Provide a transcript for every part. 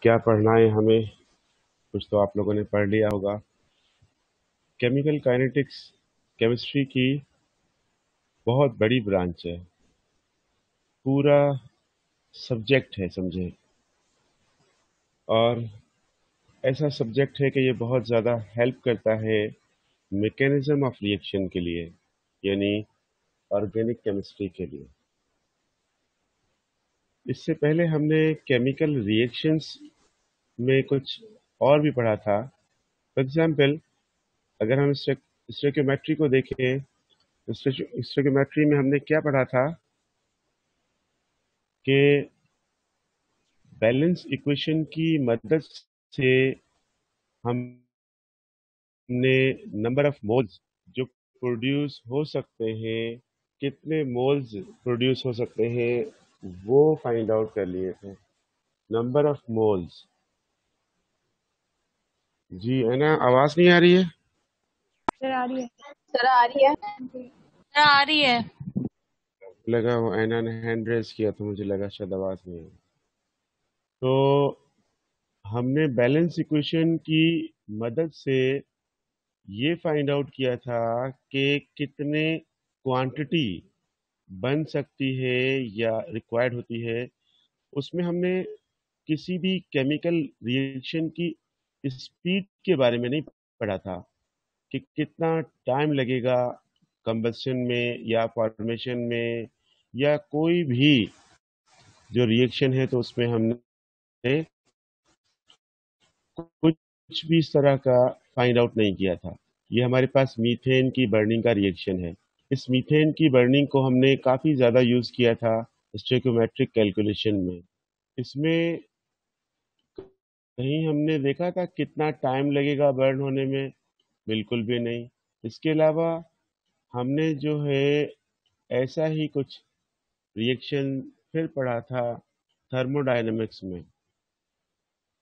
क्या पढ़ना है हमें, कुछ तो आप लोगों ने पढ़ लिया होगा। केमिकल काइनेटिक्स केमिस्ट्री की बहुत बड़ी ब्रांच है, पूरा सब्जेक्ट है समझे। और ऐसा सब्जेक्ट है कि ये बहुत ज़्यादा हेल्प करता है मैकेनिज्म ऑफ रिएक्शन के लिए, यानी ऑर्गेनिक केमिस्ट्री के लिए। इससे पहले हमने केमिकल रिएक्शंस में कुछ और भी पढ़ा था। फॉर एग्जाम्पल, अगर हम स्टोइकियोमेट्री को देखें तो स्टोइकियोमेट्री में हमने क्या पढ़ा था कि बैलेंस इक्वेशन की मदद से हमने नंबर ऑफ मोल्स जो प्रोड्यूस हो सकते हैं, कितने मोल्स प्रोड्यूस हो सकते हैं, वो फाइंड आउट कर लिए थे। Number of moles. जी है ना, आवाज नहीं आ रही है? सर आ रही है। सर आ रही है। सर आ रही है। लगा वो ऐना ने हैंड रेज किया तो मुझे लगा शायद आवाज नहीं है। तो हमने बैलेंस इक्वेशन की मदद से ये फाइंड आउट किया था कि कितने क्वांटिटी बन सकती है या रिक्वायर्ड होती है। उसमें हमने किसी भी केमिकल रिएक्शन की स्पीड के बारे में नहीं पढ़ा था कि कितना टाइम लगेगा कंबशन में या फॉर्मेशन में, या कोई भी जो रिएक्शन है तो उसमें हमने कुछ भी इस तरह का फाइंड आउट नहीं किया था। ये हमारे पास मीथेन की बर्निंग का रिएक्शन है। इस मीथेन की बर्निंग को हमने काफ़ी ज़्यादा यूज़ किया था स्टोइकोमेट्रिक कैलकुलेशन में। इसमें कहीं हमने देखा था कितना टाइम लगेगा बर्न होने में? बिल्कुल भी नहीं। इसके अलावा हमने जो है ऐसा ही कुछ रिएक्शन फिर पढ़ा था थर्मोडायनेमिक्स में।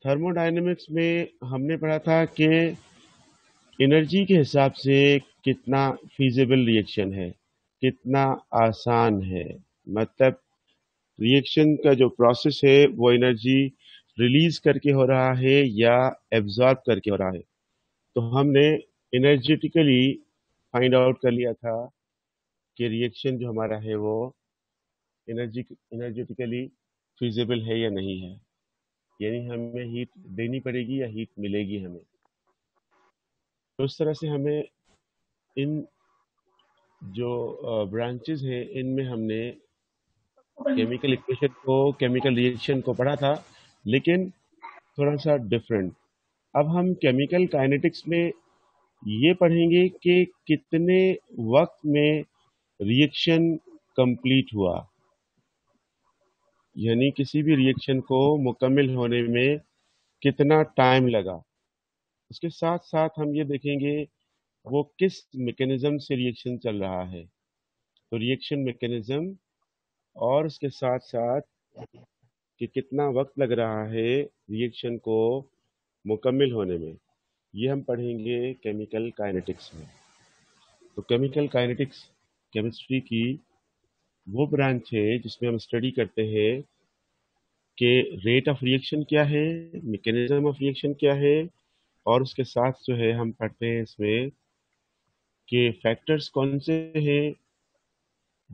थर्मोडायनेमिक्स में हमने पढ़ा था कि एनर्जी के हिसाब से कितना फीजिबल रिएक्शन है, कितना आसान है। मतलब रिएक्शन का जो प्रोसेस है वो एनर्जी रिलीज करके हो रहा है या एब्जॉर्ब करके हो रहा है। तो हमने एनर्जेटिकली फाइंड आउट कर लिया था कि रिएक्शन जो हमारा है वो एनर्जेटिकली फिजिबल है या नहीं है, यानी हमें हीट देनी पड़ेगी या हीट मिलेगी हमें। तो उस तरह से हमें इन जो ब्रांचेस हैं इनमें हमने केमिकल इक्वेशन को, केमिकल रिएक्शन को पढ़ा था, लेकिन थोड़ा सा डिफरेंट। अब हम केमिकल काइनेटिक्स में ये पढ़ेंगे कि कितने वक्त में रिएक्शन कंप्लीट हुआ, यानी किसी भी रिएक्शन को मुकम्मल होने में कितना टाइम लगा। उसके साथ साथ हम ये देखेंगे वो किस मैकेनिज्म से रिएक्शन चल रहा है, तो रिएक्शन मैकेनिज्म, और उसके साथ साथ कि कितना वक्त लग रहा है रिएक्शन को मुकम्मल होने में, ये हम पढ़ेंगे केमिकल काइनेटिक्स में। तो केमिकल काइनेटिक्स केमिस्ट्री की वो ब्रांच है जिसमें हम स्टडी करते हैं कि रेट ऑफ रिएक्शन क्या है, मैकेनिज्म ऑफ रिएक्शन क्या है, और उसके साथ जो है हम पढ़ते हैं इसमें कि फैक्टर्स कौन से हैं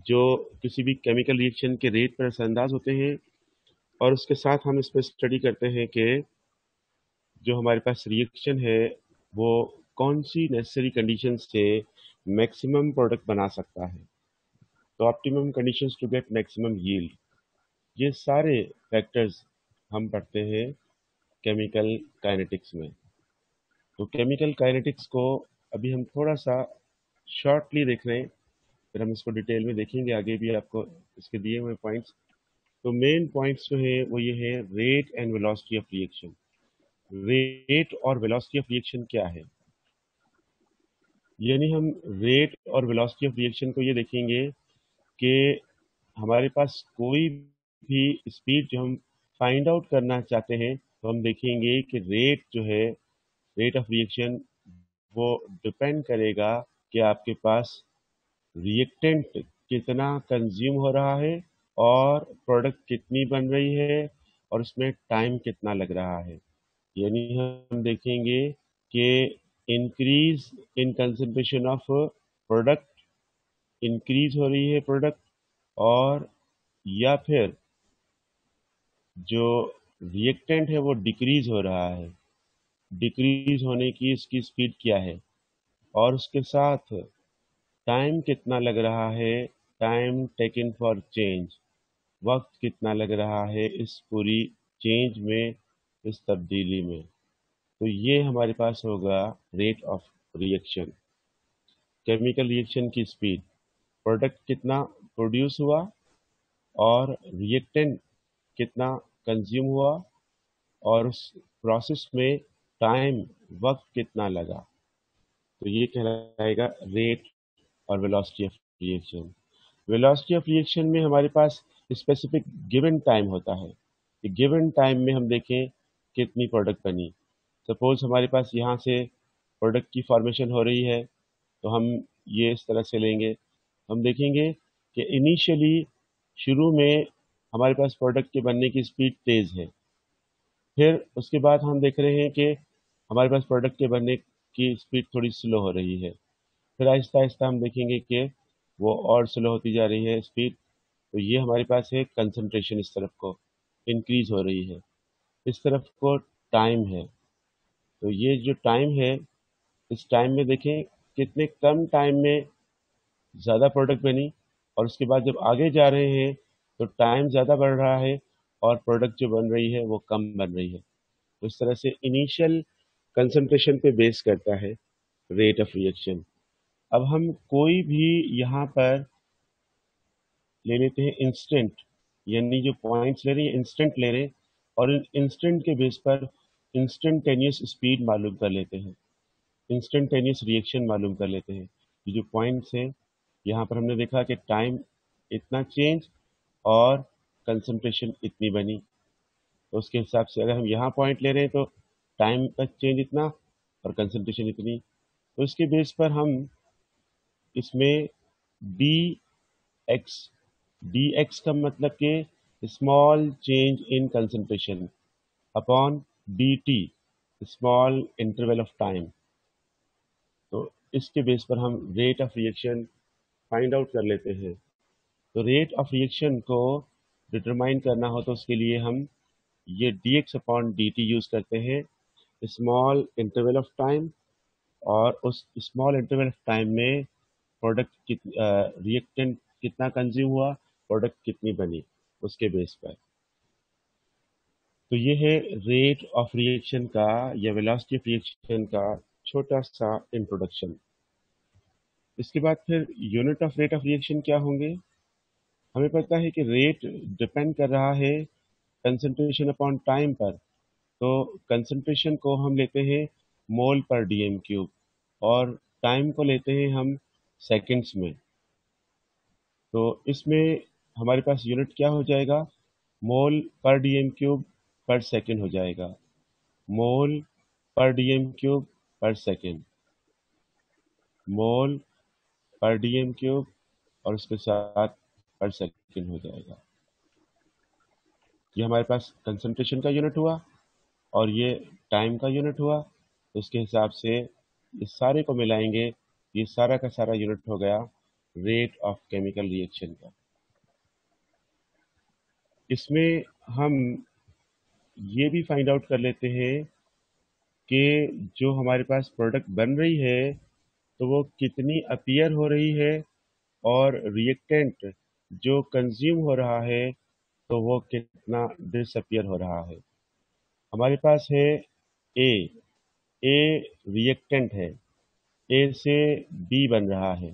जो किसी भी केमिकल रिएक्शन के रेट पर असरअंदाज होते हैं। और उसके साथ हम इसमें स्टडी करते हैं कि जो हमारे पास रिएक्शन है वो कौन सी नेसेसरी कंडीशन से मैक्सिमम प्रोडक्ट बना सकता है, तो optimum conditions to get maximum yield. ये सारे फैक्टर्स हम पढ़ते हैं केमिकल काइनेटिक्स में। तो केमिकल काइनेटिक्स को अभी हम थोड़ा सा शॉर्टली देख रहे हैं, फिर हम इसको डिटेल में देखेंगे आगे भी आपको इसके दिए हुए पॉइंट्स। तो मेन पॉइंट्स जो है वो ये है rate and velocity of reaction. Rate और वेलोसिटी ऑफ रिएक्शन क्या है, यानी हम रेट और वेलोसिटी ऑफ रिएक्शन को ये देखेंगे कि हमारे पास कोई भी स्पीड जो हम फाइंड आउट करना चाहते हैं तो हम देखेंगे कि रेट जो है, रेट ऑफ रिएक्शन, वो डिपेंड करेगा कि आपके पास रिएक्टेंट कितना कंज्यूम हो रहा है और प्रोडक्ट कितनी बन रही है, और उसमें टाइम कितना लग रहा है। यानी हम देखेंगे कि increase in concentration of product, increase हो रही है प्रोडक्ट, और या फिर जो रिएक्टेंट है वो डिक्रीज हो रहा है, डिक्रीज होने की इसकी स्पीड क्या है, और उसके साथ टाइम कितना लग रहा है, टाइम टेकन फॉर चेंज, वक्त कितना लग रहा है इस पूरी चेंज में, इस तब्दीली में। तो ये हमारे पास होगा rate of reaction, chemical reaction की स्पीड, प्रोडक्ट कितना प्रोड्यूस हुआ और रिएक्टेंट कितना कंज्यूम हुआ, और उस प्रोसेस में टाइम, वक्त कितना लगा। तो ये कहलाएगा रेट और velocity of reaction. Velocity of reaction में हमारे पास स्पेसिफिक गिवन टाइम होता है कि गिवन टाइम में हम देखें कितनी प्रोडक्ट बनी। सपोज हमारे पास यहाँ से प्रोडक्ट की फॉर्मेशन हो रही है, तो हम ये इस तरह से लेंगे, हम देखेंगे कि इनिशियली शुरू में हमारे पास प्रोडक्ट के बनने की स्पीड तेज़ है, फिर उसके बाद हम देख रहे हैं कि हमारे पास प्रोडक्ट के बनने की स्पीड थोड़ी स्लो हो रही है, फिर आहिस्ता आहिस्ता हम देखेंगे कि वो और स्लो होती जा रही है स्पीड। तो ये हमारे पास है कंसंट्रेशन, इस तरफ को इंक्रीज हो रही है, इस तरफ को टाइम है। तो ये जो टाइम है, इस टाइम में देखें कितने कम टाइम में ज़्यादा प्रोडक्ट बनी, और उसके बाद जब आगे जा रहे हैं तो टाइम ज़्यादा बढ़ रहा है और प्रोडक्ट जो बन रही है वो कम बन रही है। तो इस तरह से इनिशियल कंसंट्रेशन पे बेस करता है रेट ऑफ रिएक्शन। अब हम कोई भी यहाँ पर ले लेते हैं इंस्टेंट, यानी जो पॉइंट्स ले रहे हैं इंस्टेंट ले रहे हैं, और इन इंस्टेंट के बेस पर इंस्टेंटेनियस स्पीड मालूम कर लेते हैं, इंस्टेंटेनियस रिएक्शन मालूम कर लेते हैं। ये जो पॉइंट्स हैं, यहाँ पर हमने देखा कि टाइम इतना चेंज और कंसंट्रेशन इतनी बनी, तो उसके हिसाब से अगर हम यहाँ पॉइंट ले रहे हैं तो टाइम का चेंज इतना और कंसंट्रेशन इतनी, तो इसके बेस पर हम इसमें डी एक्स, डी एक्स का मतलब कि small change in concentration upon D T, small interval of time, तो इसके बेस पर हम rate of reaction find out कर लेते हैं। तो रेट ऑफ रिएक्शन को डिटरमाइन करना हो तो उसके लिए हम ये D x upon D T use करते हैं, स्मॉल इंटरवल ऑफ टाइम, और उस स्मॉल इंटरवल ऑफ टाइम में प्रोडक्ट रिएक्टेंट कितना कंज्यूम हुआ, प्रोडक्ट कितनी बनी, उसके बेस पर। तो ये है रेट ऑफ रिएक्शन का या वेलोसिटी ऑफ रिएक्शन का छोटा सा इंट्रोडक्शन। इसके बाद फिर unit of rate of reaction क्या होंगे। हमें पता है कि रेट डिपेंड कर रहा है कंसंट्रेशन अपॉन टाइम पर, तो कंसंट्रेशन को हम लेते हैं मोल पर डीएम क्यूब, और टाइम को लेते हैं हम सेकंड्स में। तो इसमें हमारे पास यूनिट क्या हो जाएगा, मोल पर डीएम क्यूब पर सेकंड हो जाएगा, मोल पर डीएम क्यूब पर सेकंड, मोल पर डीएम क्यूब, और उसके साथ पर सेकंड हो जाएगा। ये हमारे पास कंसंट्रेशन का यूनिट हुआ और ये टाइम का यूनिट हुआ। तो इसके हिसाब से इस सारे को मिलाएंगे, ये सारा का सारा यूनिट हो गया रेट ऑफ केमिकल रिएक्शन का। इसमें हम ये भी फाइंड आउट कर लेते हैं कि जो हमारे पास प्रोडक्ट बन रही है तो वो कितनी अपीयर हो रही है, और रिएक्टेंट जो कंज्यूम हो रहा है तो वो कितना डिसअपियर हो रहा है। हमारे पास है ए, ए रिएक्टेंट है, ए से बी बन रहा है,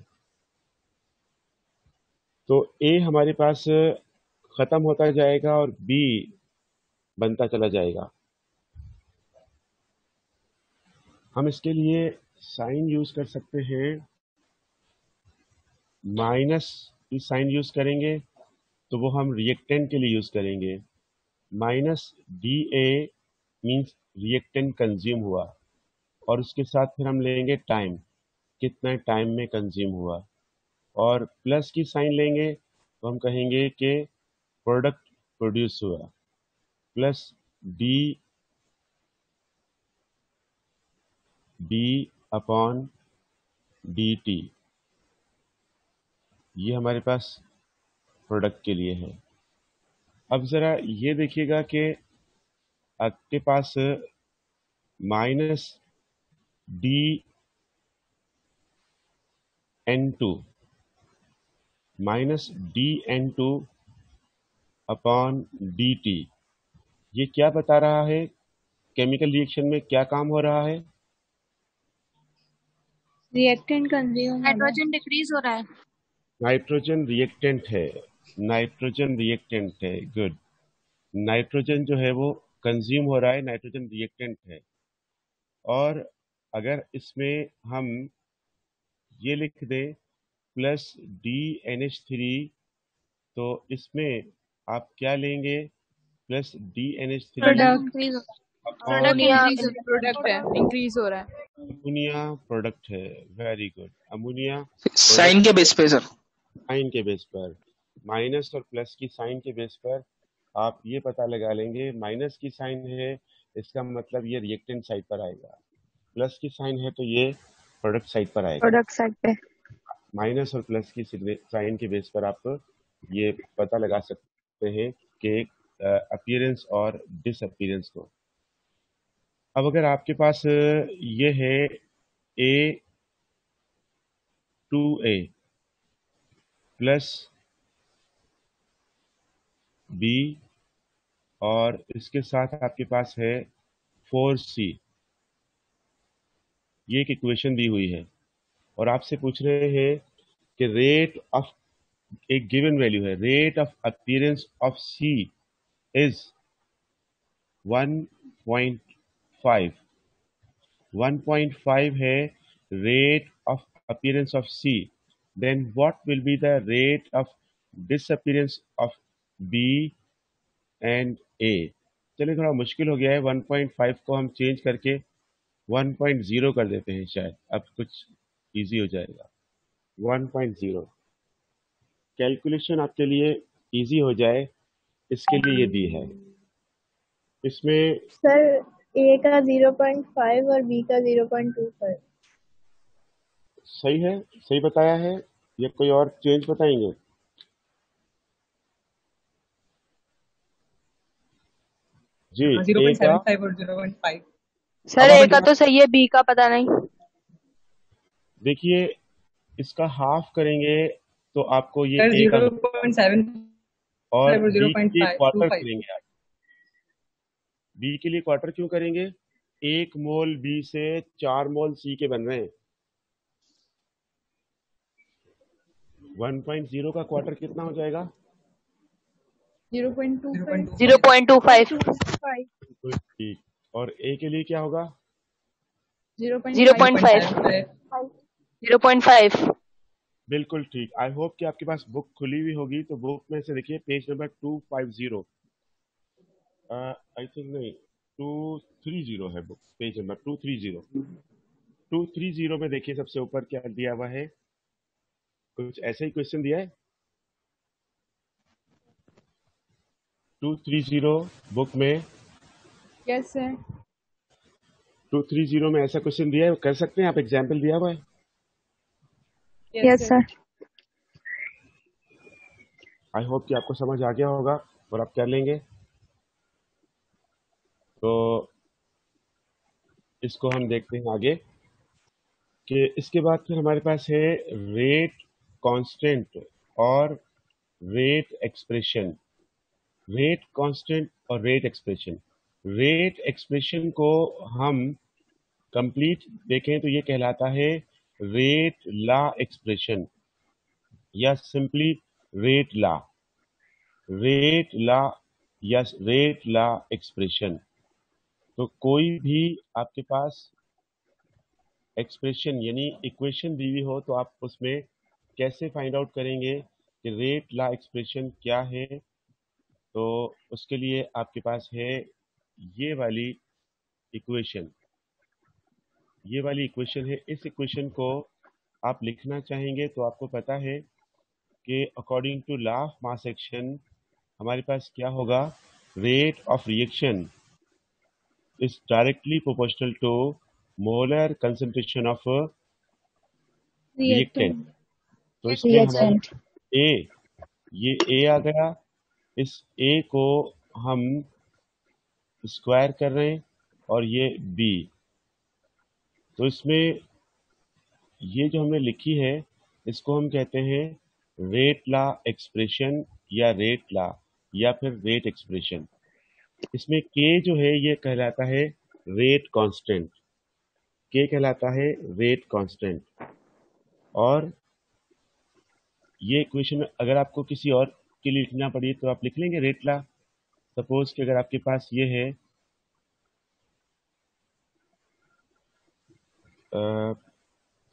तो ए हमारे पास ख़त्म होता जाएगा और बी बनता चला जाएगा। हम इसके लिए साइन यूज़ कर सकते हैं, माइनस की साइन यूज़ करेंगे तो वो हम रिएक्टेंट के लिए यूज़ करेंगे। Minus D A means reactant consume हुआ, और उसके साथ फिर हम लेंगे टाइम, कितना टाइम में कंज्यूम हुआ, और प्लस की साइन लेंगे तो हम कहेंगे कि प्रोडक्ट प्रोड्यूस हुआ। Plus D D upon D T, ये हमारे पास प्रोडक्ट के लिए है। अब जरा ये देखिएगा कि आपके पास minus D N two minus D N two upon D T, ये क्या बता रहा है? केमिकल रिएक्शन में क्या काम हो रहा है? रिएक्टेंट कंज्यूम हो रहा है। नाइट्रोजन डिक्रीज हो रहा है। नाइट्रोजन रिएक्टेंट है, नाइट्रोजन रिएक्टेंट है, गुड। नाइट्रोजन जो है वो कंज्यूम हो रहा है, नाइट्रोजन रिएक्टेंट है। और अगर इसमें हम ये लिख दें plus D N H three, तो इसमें आप क्या लेंगे? Plus D N H three product है, इंक्रीज हो रहा है। अमोनिया प्रोडक्ट है, वेरी गुड। अमोनिया साइन के बेस पे सर, साइन के बेस पर, माइनस और प्लस की साइन के बेस पर आप ये पता लगा लेंगे, माइनस की साइन है इसका मतलब ये रिएक्टेंट साइड पर आएगा, प्लस की साइन है तो ये प्रोडक्ट साइड पर आएगा। प्रोडक्ट साइड पे माइनस और प्लस की साइन के बेस पर आप ये पता लगा सकते हैं कि अपीयरेंस और डिसअपीयरेंस को। अब अगर आपके पास ये है ए टू ए प्लस बी और इसके साथ आपके पास है 4C, ये एक इक्वेशन दी हुई है और आपसे पूछ रहे हैं कि रेट ऑफ, एक गिवन वैल्यू है, rate of appearance of C is 1.5, 1.5 है rate of appearance of C, then what will be the rate of disappearance of B and A? चलिए थोड़ा मुश्किल हो गया है, 1.5 को हम चेंज करके 1.0 कर देते हैं, शायद अब कुछ इजी हो जाएगा। 1.0 कैलकुलेशन आपके लिए इजी हो जाए इसके लिए ये दी है। इसमें सर ए का 0.5 और बी का 0.25। सही है, सही बताया है, या कोई और चेंज बताएंगे? जी, ए का 0.75 और 0.5। सर ए का तो सही है, बी का पता नहीं। देखिए इसका हाफ करेंगे तो आपको ये सर ए का 0.7 और और बी के लिए क्वार्टर 0.25। करेंगे आप। बी के लिए क्वार्टर क्यों करेंगे? 1 मोल बी से 4 मोल सी के बन रहे हैं। 1.0 का क्वार्टर कितना हो जाएगा? 0.25। ठीक, और ए के लिए क्या होगा? 0.5। बिल्कुल ठीक। आई होप कि आपके पास बुक खुली हुई होगी, तो बुक में से देखिए पेज नंबर 250, आई थिंक नहीं 230 है बुक, पेज नंबर 230 में देखिए सबसे ऊपर क्या दिया हुआ है, कुछ ऐसा ही क्वेश्चन दिया है। 230 बुक में, यस सर। 230 में ऐसा क्वेश्चन दिया है, कर सकते हैं आप, एग्जाम्पल दिया हुआ है। Yes sir. आई होप कि आपको समझ आ गया होगा और आप कर लेंगे। तो इसको हम देखते हैं आगे कि इसके बाद फिर हमारे पास है रेट कांस्टेंट और रेट एक्सप्रेशन। रेट कांस्टेंट और रेट एक्सप्रेशन, रेट एक्सप्रेशन को हम कंप्लीट देखें तो ये कहलाता है रेट ला एक्सप्रेशन या सिंपली रेट ला, रेट ला या रेट ला एक्सप्रेशन। तो कोई भी आपके पास एक्सप्रेशन यानी इक्वेशन दी हुई हो तो आप उसमें कैसे फाइंड आउट करेंगे कि रेट ला एक्सप्रेशन क्या है? तो उसके लिए आपके पास है ये वाली इक्वेशन, ये वाली इक्वेशन है। इस इक्वेशन को आप लिखना चाहेंगे तो आपको पता है कि according to law of mass action हमारे पास क्या होगा rate of reaction is directly proportional to molar concentration of a reactant. तो इसमें हमारा reactant. A, ये A आ गया, इस A को हम स्क्वायर कर रहे हैं और ये B, तो इसमें ये जो हमने लिखी है इसको हम कहते हैं रेट लॉ एक्सप्रेशन या रेट लॉ या फिर रेट एक्सप्रेशन। इसमें K जो है ये कहलाता है रेट कांस्टेंट, K कहलाता है रेट कांस्टेंट। और ये इक्वेशन अगर आपको किसी और के लिए लिखना पड़ी तो आप लिख लेंगे रेट लॉ। सपोज कि अगर आपके पास ये है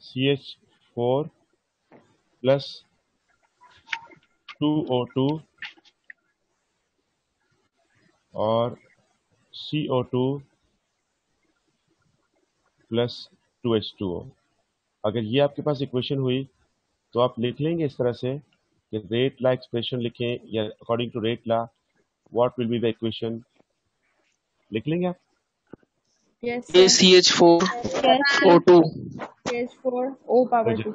CH4 प्लस 2O2 और CO2 प्लस 2H2O, अगर ये आपके पास इक्वेशन हुई तो आप लिख लेंगे इस तरह से कि रेट लॉ एक्सप्रेशन लिखें या according to rate law what will be the equation, लिख लेंगे आप। Yes, sir. ACH4 Yes, O2 CH4 O power 2.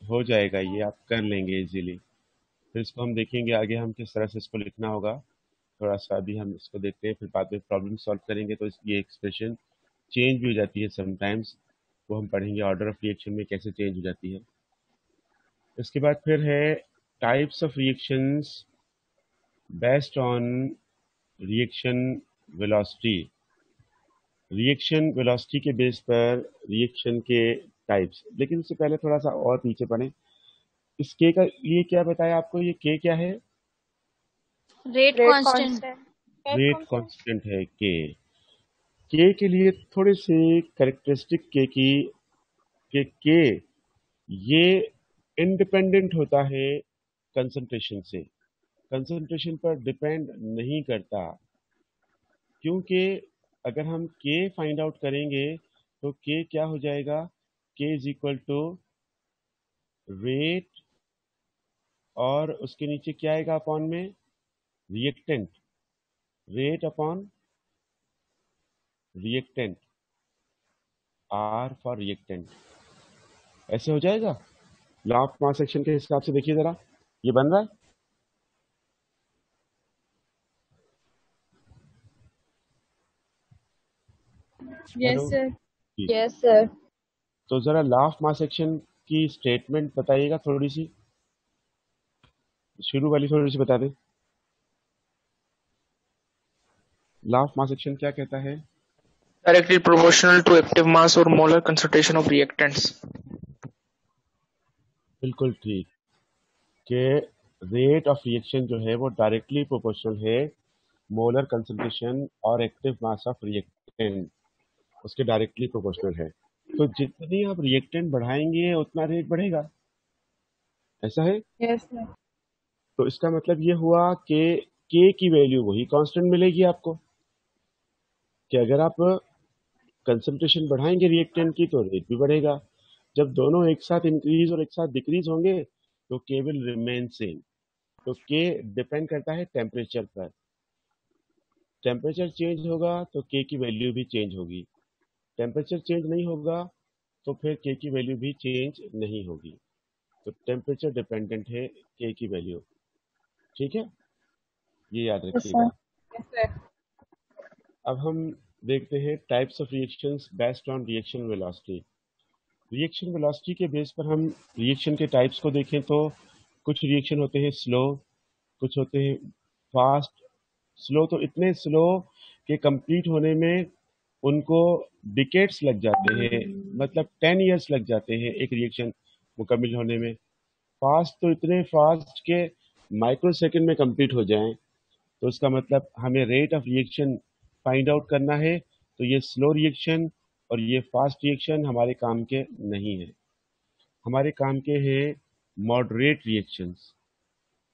हो जाएगा, ये आप कर लेंगे इजीली। फिर इसको हम देखेंगे आगे हम किस तरह से इसको लिखना होगा, थोड़ा सा अभी हम इसको देखते हैं, फिर बाद में प्रॉब्लम सॉल्व करेंगे तो ये एक्सप्रेशन चेंज भी हो जाती है समटाइम्स, वो हम पढ़ेंगे ऑर्डर ऑफ रिएक्शन में कैसे चेंज हो जाती है। इसके बाद फिर है types of reactions based on reaction velocity. Reaction velocity के बेस पर रिएक्शन के टाइप्स, लेकिन इससे पहले थोड़ा सा और पीछे पढ़ें। इस के का ये क्या बताया आपको, ये के क्या है? Rate constant. रेट कांस्टेंट है के के लिए थोड़े से कैरेक्टरिस्टिक के ये इंडिपेंडेंट होता है कंसंट्रेशन से, कंसंट्रेशन पर डिपेंड नहीं करता, क्योंकि अगर हम के फाइंड आउट करेंगे तो के क्या हो जाएगा, के इज इक्वल टू रेट और उसके नीचे क्या आएगा अपॉन में, reactant, rate upon reactant, R for reactant, ऐसे हो जाएगा। लॉ ऑफ मास एक्शन के हिसाब से देखिए जरा, ये बन रहा है। Yes, hello sir. जी, Yes, sir. तो जरा लॉ ऑफ मास एक्शन की स्टेटमेंट बताइएगा, थोड़ी सी शुरू वाली थोड़ी सी बता दें। लॉ ऑफ मास एक्शन क्या कहता है? directly proportional to active mass or molar concentration of reactants. बिल्कुल ठीक, कि रेट ऑफ रिएक्शन जो है वो डायरेक्टली प्रोपोर्शनल है मोलर कंसंट्रेशन और एक्टिव मास ऑफ रिएक्टेंट, उसके डायरेक्टली प्रोपोर्शनल है। तो जितनी आप रिएक्टेंट बढ़ाएंगे उतना रेट बढ़ेगा, ऐसा है। Yes, sir. तो इसका मतलब ये हुआ कि के की वैल्यू वही कांस्टेंट मिलेगी आपको, कि अगर आप कंसंट्रेशन बढ़ाएंगे रिएक्टेंट की तो रेट भी बढ़ेगा। जब दोनों एक साथ इंक्रीज और एक साथ डिक्रीज होंगे तो के विल रिमेन सेम। तो के डिपेंड करता है टेम्परेचर पर, टेम्परेचर चेंज होगा तो के की वैल्यू भी चेंज होगी, टेम्परेचर चेंज नहीं होगा तो फिर के की वैल्यू भी चेंज नहीं होगी। तो टेम्परेचर डिपेंडेंट है के की वैल्यू, ठीक है, ये याद Yes, रखिएगा। sir. Yes, sir. अब हम देखते हैं types of reactions based on reaction velocity. Reaction velocity के बेस पर हम रिएक्शन के टाइप्स को देखें तो कुछ रिएक्शन होते हैं स्लो, कुछ होते हैं फास्ट। स्लो तो इतने स्लो कि कंप्लीट होने में उनको डिकेड्स लग जाते हैं, मतलब 10 इयर्स लग जाते हैं एक रिएक्शन मुकम्मल होने में। फास्ट तो इतने फास्ट के माइक्रो सेकेंड में कंप्लीट हो जाएं। तो इसका मतलब हमें rate of reaction find out करना है, तो ये स्लो रिएक्शन और ये फास्ट रिएक्शन हमारे काम के नहीं है, हमारे काम के हैं मॉडरेट रिएक्शंस,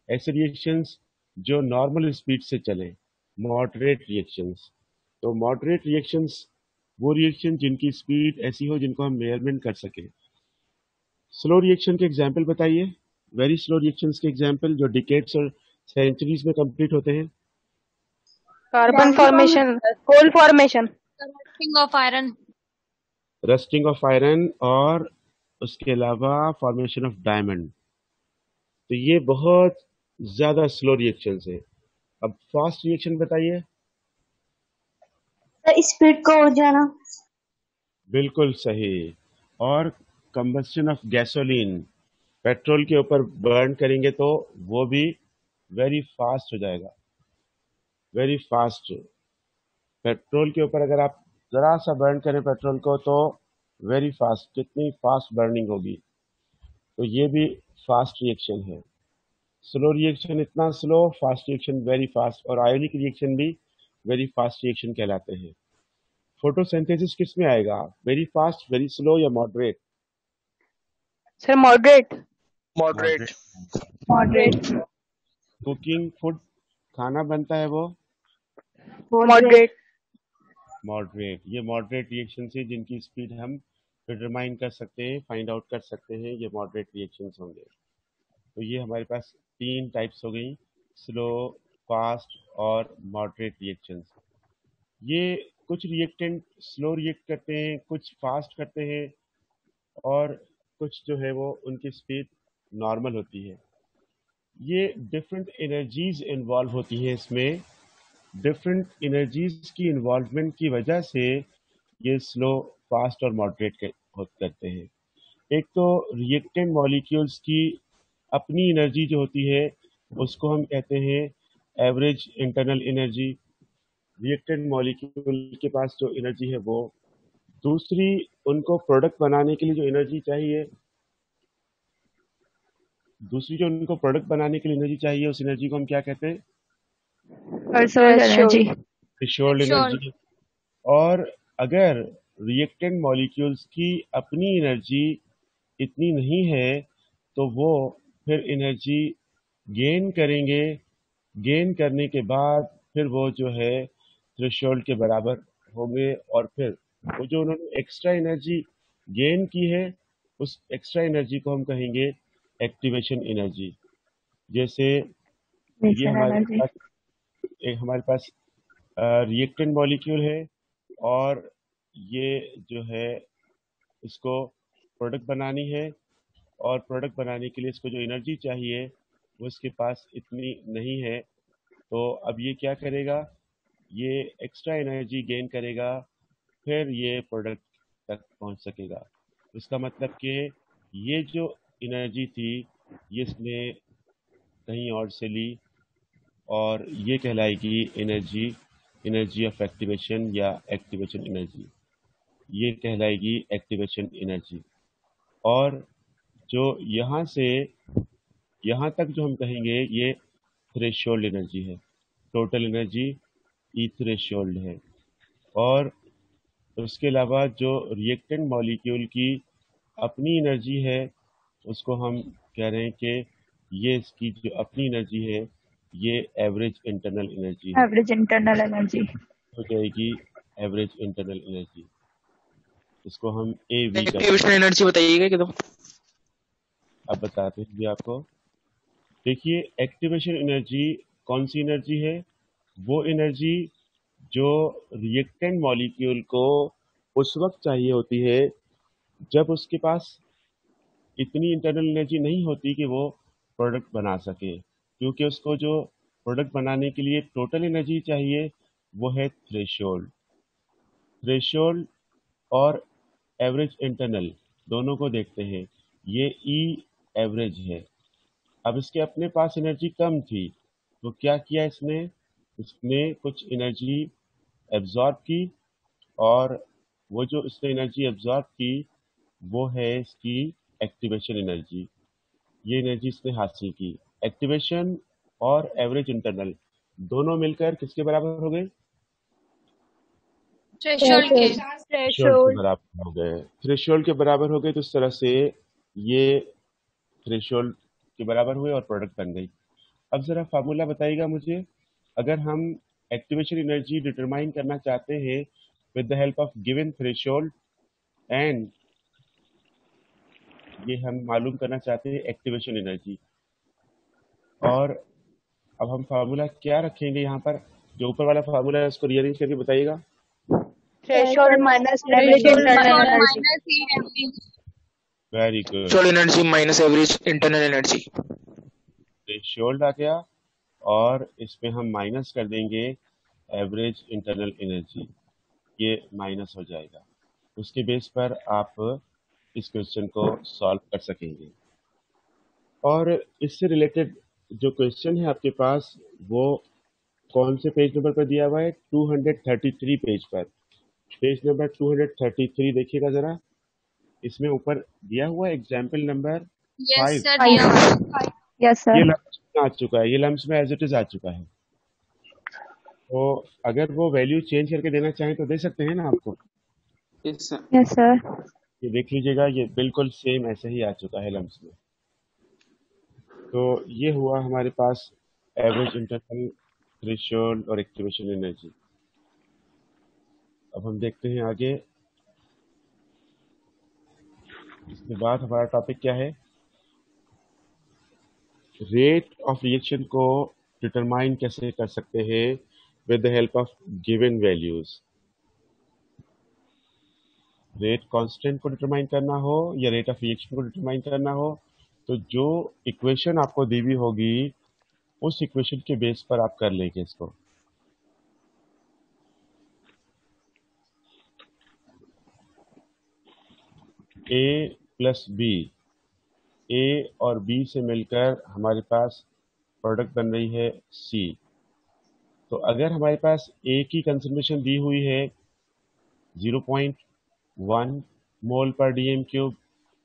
ऐसे रिएक्शंस जो नॉर्मल स्पीड से चले, मॉडरेट रिएक्शंस। तो मॉडरेट रिएक्शंस वो रिएक्शन जिनकी स्पीड ऐसी हो जिनको हम मेजरमेंट कर सकें। स्लो रिएक्शन के एग्जाम्पल बताइए, वेरी स्लो रिएक्शंस के एग्जाम्पल जो डिकेड्स और सेंचुरीज में कंप्लीट होते हैं। Carbon formation, coal formation, rusting of iron, rusting of iron और उसके अलावा फॉर्मेशन ऑफ डायमंड। तो ये बहुत ज्यादा स्लो रिएक्शन है। अब फास्ट रिएक्शन बताइए। स्पीड को हो जाना। बिल्कुल सही। और कंबस्शन ऑफ गैसोलीन, पेट्रोल के ऊपर बर्न करेंगे तो वो भी वेरी फास्ट हो जाएगा, वेरी फास्ट। पेट्रोल के ऊपर अगर आप जरा सा बर्न करें पेट्रोल को तो वेरी फास्ट, कितनी फास्ट बर्निंग होगी। तो ये भी फास्ट रिएक्शन है। स्लो रिएक्शन इतना slow, fast reaction very fast, और आयोनिक रिएक्शन भी वेरी फास्ट रिएक्शन कहलाते हैं। फोटोसिंथेसिस किस में आएगा, वेरी फास्ट, वेरी स्लो या moderate? Sir moderate. Moderate. Moderate. Cooking, food, खाना बनता है वो मॉडरेट। मॉडरेट। ये मॉडरेट रिएक्शन से जिनकी स्पीड हम डिटरमाइन कर सकते हैं, फाइंड आउट कर सकते हैं, ये मॉडरेट रिएक्शंस होंगे। तो ये हमारे पास तीन टाइप्स हो गई, स्लो, फास्ट और मॉडरेट रिएक्शंस। ये कुछ रिएक्टेंट स्लो रिएक्ट करते हैं, कुछ फास्ट करते हैं, और कुछ जो है वो उनकी स्पीड नॉर्मल होती है। ये डिफरेंट एनर्जीज इन्वॉल्व होती हैं इसमें। डिफरेंट एनर्जीज की इन्वॉल्वमेंट की वजह से ये स्लो, फास्ट और मॉडरेट करते हैं। एक तो रिएक्टेंट मॉलिक्यूल्स की अपनी एनर्जी जो होती है उसको हम कहते हैं average internal energy. Reactant molecule के पास जो एनर्जी है वो। दूसरी, उनको प्रोडक्ट बनाने के लिए जो एनर्जी चाहिए, दूसरी जो उनको प्रोडक्ट बनाने के लिए एनर्जी चाहिए, उस एनर्जी को हम क्या कहते हैं, एनर्जी। Threshold threshold, energy. और अगर रिएक्टेंट मॉलिक्यूल्स की अपनी एनर्जी इतनी नहीं है तो वो फिर एनर्जी गेन करेंगे। गेन करने के बाद फिर वो जो है थ्रेशोल्ड के बराबर होंगे, और फिर वो जो उन्होंने एक्स्ट्रा एनर्जी गेन की है उस एक्स्ट्रा एनर्जी को हम कहेंगे एक्टिवेशन एनर्जी। जैसे ये हमारे पास रिएक्टेंट मॉलिक्यूल है, और ये जो है इसको प्रोडक्ट बनानी है, और प्रोडक्ट बनाने के लिए इसको जो एनर्जी चाहिए वो इसके पास इतनी नहीं है। तो अब ये क्या करेगा, ये एक्स्ट्रा एनर्जी गेन करेगा, फिर ये प्रोडक्ट तक पहुंच सकेगा। इसका मतलब कि ये जो एनर्जी थी ये इसने कहीं और से ली, और ये कहलाएगी एनर्जी, एनर्जी ऑफ एक्टिवेशन या एक्टिवेशन एनर्जी। ये कहलाएगी एक्टिवेशन एनर्जी। और जो यहाँ से यहाँ तक जो हम कहेंगे ये थ्रेशोल्ड एनर्जी है, टोटल एनर्जी ई थ्रेशोल्ड है। और उसके अलावा जो रिएक्टेंट मॉलिक्यूल की अपनी एनर्जी है उसको हम कह रहे हैं कि ये इसकी जो अपनी एनर्जी है ये एवरेज इंटरनल एनर्जी है, एवरेज इंटरनल एनर्जी हो जाएगी एवरेज इंटरनल एनर्जी। इसको हम ए वी का। एक्टिवेशन एनर्जी बताइएगा कि तो अब बताते हैं जी आपको। देखिए, एक्टिवेशन एनर्जी कौन सी एनर्जी है, वो एनर्जी जो रिएक्टेंट मॉलिक्यूल को उस वक्त चाहिए होती है जब उसके पास इतनी इंटरनल एनर्जी नहीं होती कि वो प्रोडक्ट बना सके। क्योंकि उसको जो प्रोडक्ट बनाने के लिए टोटल एनर्जी चाहिए वो है थ्रेशोल्ड। थ्रेशोल्ड और एवरेज इंटरनल दोनों को देखते हैं, ये ई एवरेज है। अब इसके अपने पास एनर्जी कम थी तो क्या किया इसने, इसने कुछ एनर्जी एब्जॉर्ब की, और वो जो इसने एनर्जी एब्जॉर्ब की वो है इसकी एक्टिवेशन एनर्जी। ये एनर्जी इसने हासिल की। एक्टिवेशन और एवरेज इंटरनल दोनों मिलकर किसके बराबर हो गए, threshold के, थ्रेशोल्ड के बराबर हो गए। थ्रेशोल्ड के बराबर हो गए तो इस तरह से ये थ्रेशोल्ड के बराबर हुए और प्रोडक्ट बन गई। अब जरा फार्मूला बताइएगा मुझे, अगर हम एक्टिवेशन एनर्जी डिटरमाइन करना चाहते हैं with the help of given threshold, and ये हम मालूम करना चाहते हैं एक्टिवेशन एनर्जी। और अब हम फार्मूला क्या रखेंगे यहाँ पर, जो ऊपर वाला फार्मूला है उसको रीअरेंज करके बताइएगा। Threshold minus average Threshold internal energy. minus the average. Very good. Threshold energy minus average internal energy. Threshold आ गया और इसमें हम माइनस कर देंगे एवरेज इंटरनल एनर्जी, ये माइनस हो जाएगा। उसके बेस पर आप इस क्वेश्चन को सॉल्व कर सकेंगे। और इससे रिलेटेड जो क्वेश्चन है आपके पास वो कौन से पेज नंबर पर दिया हुआ है? 233 पेज पर। पेज नंबर 233 देखिएगा जरा, इसमें ऊपर दिया हुआ है एग्जाम्पल नंबर Yes, 5। sir. दिया हुआ है. यस ये सर। लम्स में आ चुका है, ये लम्स में एज इट इज आ चुका है। तो अगर वो वैल्यू चेंज करके देना चाहें तो दे सकते हैं ना आपको। Yes sir. ये देख लीजिएगा, ये बिल्कुल सेम ऐसे ही आ चुका है लम्स में। तो ये हुआ हमारे पास एवरेज इंटरनल, थ्रेशोल्ड और एक्टिवेशन एनर्जी। अब हम देखते हैं आगे, इसके बाद हमारा टॉपिक क्या है? रेट ऑफ रिएक्शन को डिटरमाइन कैसे कर सकते हैं with the help of given values. Rate constant को डिटरमाइन करना हो या रेट ऑफ रिएक्शन को डिटरमाइन करना हो, तो जो इक्वेशन आपको दी हुई होगी उस इक्वेशन के बेस पर आप कर लेंगे इसको। ए प्लस बी, ए और बी से मिलकर हमारे पास प्रोडक्ट बन रही है सी। तो अगर हमारे पास ए की कंसंट्रेशन दी हुई है 0.1 मोल पर डीएम क्यूब,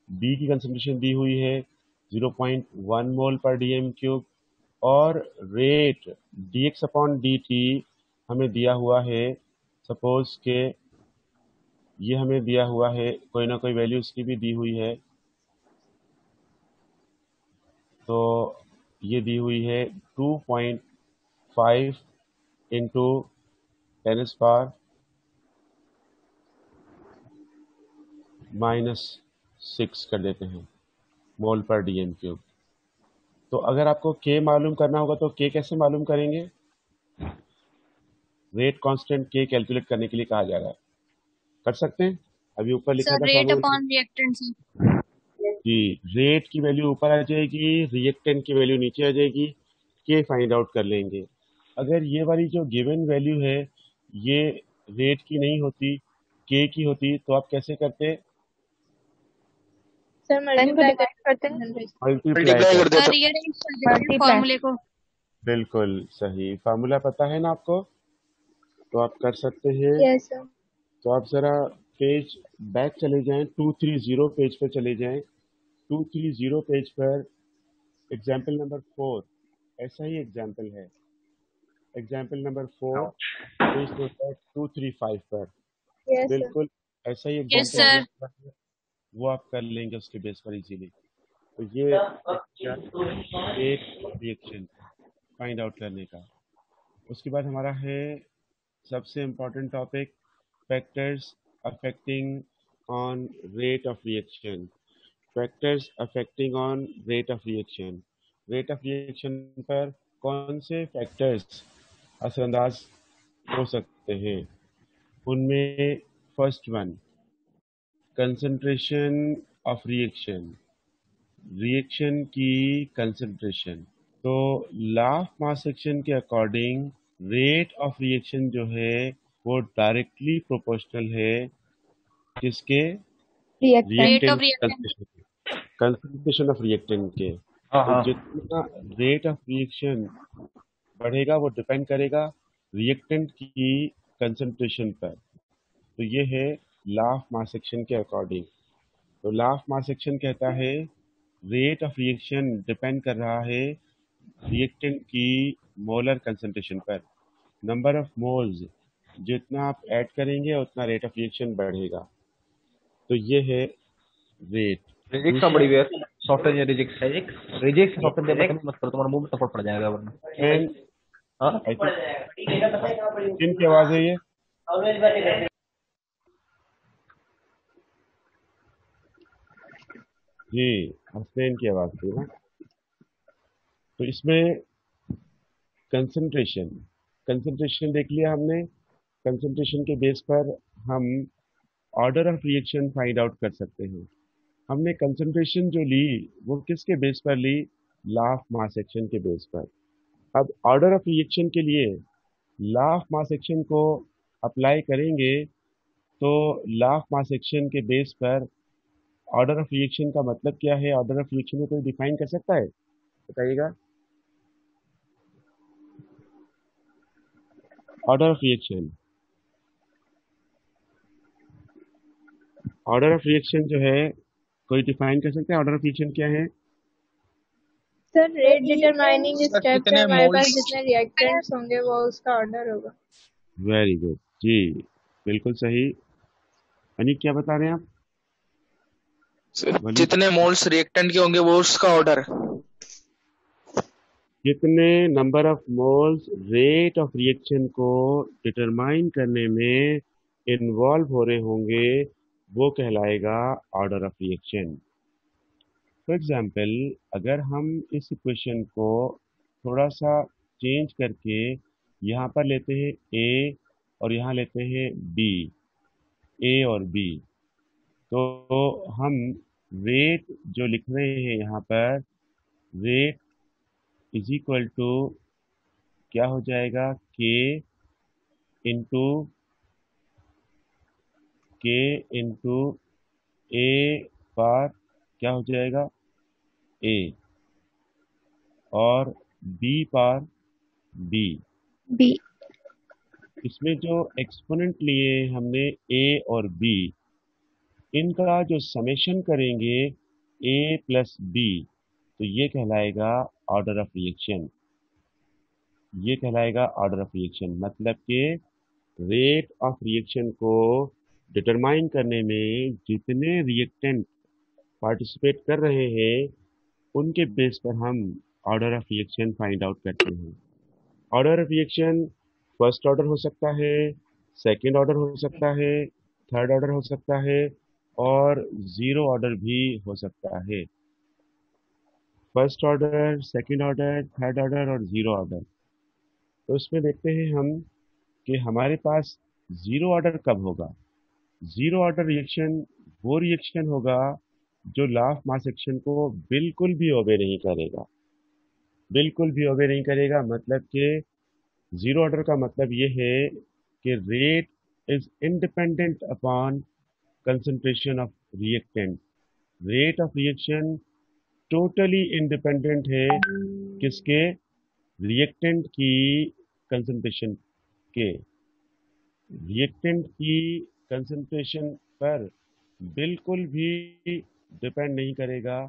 बी की कंसंट्रेशन दी हुई है 0.1 मोल पर डीएम क्यूब, और रेट dx अपॉन dt हमें दिया हुआ है, सपोज के ये हमें दिया हुआ है, कोई ना कोई वैल्यू इसकी भी दी हुई है। तो ये दी हुई है 2.5 इंटू 10 पावर -6 कर देते हैं मोल पर डीएम क्यूब। तो अगर आपको के मालूम करना होगा तो के कैसे मालूम करेंगे? रेट कांस्टेंट के कैलकुलेट करने के लिए कहा जा रहा है, कर सकते हैं। अभी ऊपर लिखा Sir, था rate formula upon reactant, sir. कि रेट की वैल्यू ऊपर आ जाएगी, रिएक्टेंट की वैल्यू नीचे आ जाएगी, के फाइंड आउट कर लेंगे। अगर ये वाली जो गिवन वैल्यू है ये रेट की नहीं होती, के की होती, तो आप कैसे करते? सर मल्टीप्लाई करते हैं। मल्टीप्लाई Multiply कर। कर देते Sir, rearrange कर देते हैं Multiply. फॉर्मूले को. बिल्कुल सही, फार्मूला पता है ना आपको, तो आप कर सकते हैं। Yes sir. तो आप जरा पेज बैक चले जाएं, 230 पेज पर चले जाएं। 230 पेज पर एग्जाम्पल नंबर 4 ऐसा ही एग्जाम्पल है। एग्जाम्पल नंबर 4 पेज नंबर 235 पर यस सर। बिल्कुल ऐसा ही Yes, sir. एग्जाम्पल वो आप कर लेंगे उसके बेस पर इजीली। तो ये एक रिएक्शन फाइंड आउट करने का। उसके बाद हमारा है सबसे important topic, factors affecting on rate of reaction. Factors affecting on rate of reaction. Rate of reaction पर कौन से फैक्टर्स असरअंदाज हो सकते हैं? उनमें first one, concentration of reaction, reaction की कंसंट्रेशन। तो लॉ ऑफ मास एक्शन के अकॉर्डिंग रेट ऑफ रिएक्शन जो है वो डायरेक्टली प्रोपोर्शनल है किसके? Rate of reactant reactant. Concentration of reactant के। तो जितना रेट ऑफ रिएक्शन बढ़ेगा वो डिपेंड करेगा रिएक्टेंट की कंसंट्रेशन पर। तो ये है लॉ ऑफ मास एक्शन के अकॉर्डिंग। तो लॉ ऑफ मास एक्शन कहता है रेट ऑफ रिएक्शन डिपेंड कर रहा है रिएक्टेंट की मोलर कंसंट्रेशन पर। नंबर ऑफ मोल्स जितना आप ऐड करेंगे उतना रेट ऑफ रिएक्शन बढ़ेगा। तो ये है रेट। रिजिक्स का बड़ी वेयर सॉफ्टवेयर रिजिक्स रिजिक्स सॉफ्टवेयर पे मत करो, तुम्हारा मुंह में थप्पड़ पड़ जाएगा वरना। एंड हाँ आई थिंक किन की आवाज है ये? जी हसनैन की आवाज थी ना। तो इसमें कंसंट्रेशन कंसंट्रेशन देख लिया हमने। कंसंट्रेशन के बेस पर हम order of reaction find out कर सकते हैं। हमने कंसंट्रेशन जो ली वो किसके बेस पर ली? लॉ ऑफ मास एक्शन के बेस पर। अब ऑर्डर ऑफ रिएक्शन के लिए लॉ ऑफ मास एक्शन को अप्लाई करेंगे तो लॉ ऑफ मास एक्शन के बेस पर ऑर्डर ऑफ रिएक्शन का मतलब क्या है? ऑर्डर ऑफ रिएक्शन को कोई डिफाइन कर सकता है? बताइएगा। Order of reaction, order of reaction जो है कोई डिफाइन कर सकता है? ऑर्डर ऑफ रिएक्शन क्या है? Sir rate determining sir step कितने है, हमारे पास मोल्स जितने रिएक्टेंट्स होंगे वो उसका ऑर्डर होगा। वेरी गुड जी, बिल्कुल सही। अनिक क्या बता रहे हैं आप? बोलिए। जितने मोल्स रिएक्टेंट के होंगे वो उसका ऑर्डर। कितने number of moles rate of reaction को डिटरमाइन करने में इन्वॉल्व हो रहे होंगे वो कहलाएगा order of reaction. For example, अगर हम इस इक्वेशन को थोड़ा सा चेंज करके यहाँ पर लेते हैं ए और यहाँ लेते हैं बी, ए और बी, तो हम रेट जो लिख रहे हैं यहाँ पर, रेट इज इक्वल टू क्या हो जाएगा? के इंटू ए पर क्या हो जाएगा? ए, और बी पर बी। बी। इसमें जो एक्सपोनेंट लिए हमने ए और बी, इनका जो समेशन करेंगे ए प्लस बी, तो ये कहलाएगा ऑर्डर ऑफ रिएक्शन। ये कहलाएगा ऑर्डर ऑफ रिएक्शन। मतलब कि रेट ऑफ रिएक्शन को डिटरमाइन करने में जितने रिएक्टेंट पार्टिसिपेट कर रहे हैं उनके बेस पर हम order of reaction find out करते हैं। Order of reaction first order हो सकता है, सेकंड ऑर्डर हो सकता है, थर्ड ऑर्डर हो सकता है और जीरो ऑर्डर भी हो सकता है। First order, second order, third order और जीरो ऑर्डर। तो इसमें देखते हैं हम कि हमारे पास जीरो ऑर्डर कब होगा। जीरो ऑर्डर रिएक्शन वो रिएक्शन होगा जो लॉ ऑफ मास एक्शन को बिल्कुल भी ओबे नहीं करेगा। बिल्कुल भी ओबे नहीं करेगा मतलब कि जीरो ऑर्डर का मतलब ये है कि rate is independent upon concentration of reactant. Rate of reaction totally independent है किसके? रिएक्टेंट की कंसंट्रेशन के। रिएक्टेंट की कंसंट्रेशन पर बिल्कुल भी डिपेंड नहीं करेगा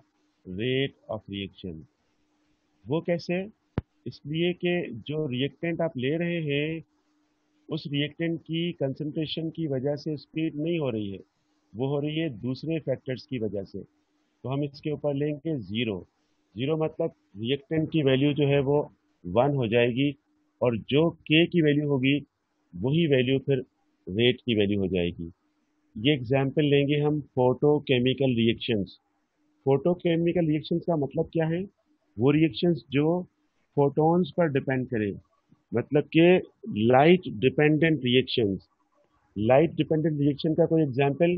रेट ऑफ रिएक्शन। वो कैसे? इसलिए कि जो रिएक्टेंट आप ले रहे हैं उस रिएक्टेंट की कंसंट्रेशन की वजह से स्पीड नहीं हो रही है, वो हो रही है दूसरे फैक्टर्स की वजह से। तो हम इसके ऊपर लेंगे जीरो। जीरो मतलब रिएक्टेंट की वैल्यू जो है वो 1 हो जाएगी और जो के की वैल्यू होगी वही वैल्यू फिर रेट की वैल्यू हो जाएगी। ये एग्जाम्पल लेंगे हम फोटोकेमिकल रिएक्शंस। फोटोकेमिकल रिएक्शंस का मतलब क्या है? वो रिएक्शंस जो फोटॉन्स पर डिपेंड करें, मतलब कि light dependent reactions. Light dependent reaction का कोई example?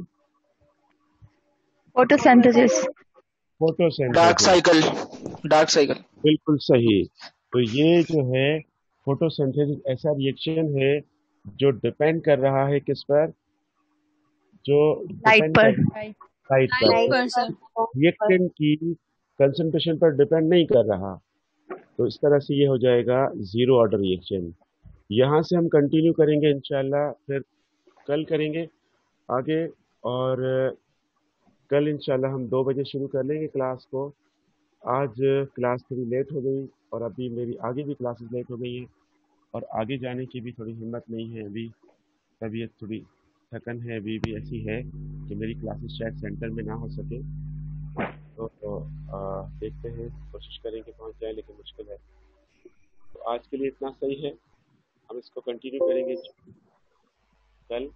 Photosynthesis. Dark photosynthesis. Cycle. Dark cycle. बिल्कुल सही। तो ये जो है फोटोसिंथेसिस ऐसा रिएक्शन है जो डिपेंड कर रहा है किस पर? जो लाइट डिपेंड पर। कर लाइट पर। लाइट पर सर। रिएक्टेंट की कंसंट्रेशन पर डिपेंड नहीं कर रहा। तो इस तरह से ये हो जाएगा जीरो ऑर्डर रिएक्शन। यहाँ से हम कंटिन्यू करेंगे इंशाल्लाह, फिर कल करेंगे आगे। और कल इंशाल्लाह हम 2 बजे शुरू कर लेंगे क्लास को। आज क्लास थोड़ी लेट हो गई और अभी मेरी आगे भी क्लासेस लेट हो गई हैं और आगे जाने की भी थोड़ी हिम्मत नहीं है। अभी तबीयत थोड़ी थकन है, अभी भी ऐसी है कि मेरी क्लासेस शायद सेंटर में ना हो सके। तो देखते हैं, कोशिश करेंगे पहुंच जाए, लेकिन मुश्किल है। तो आज के लिए इतना सही है, हम इसको कंटिन्यू करेंगे कल।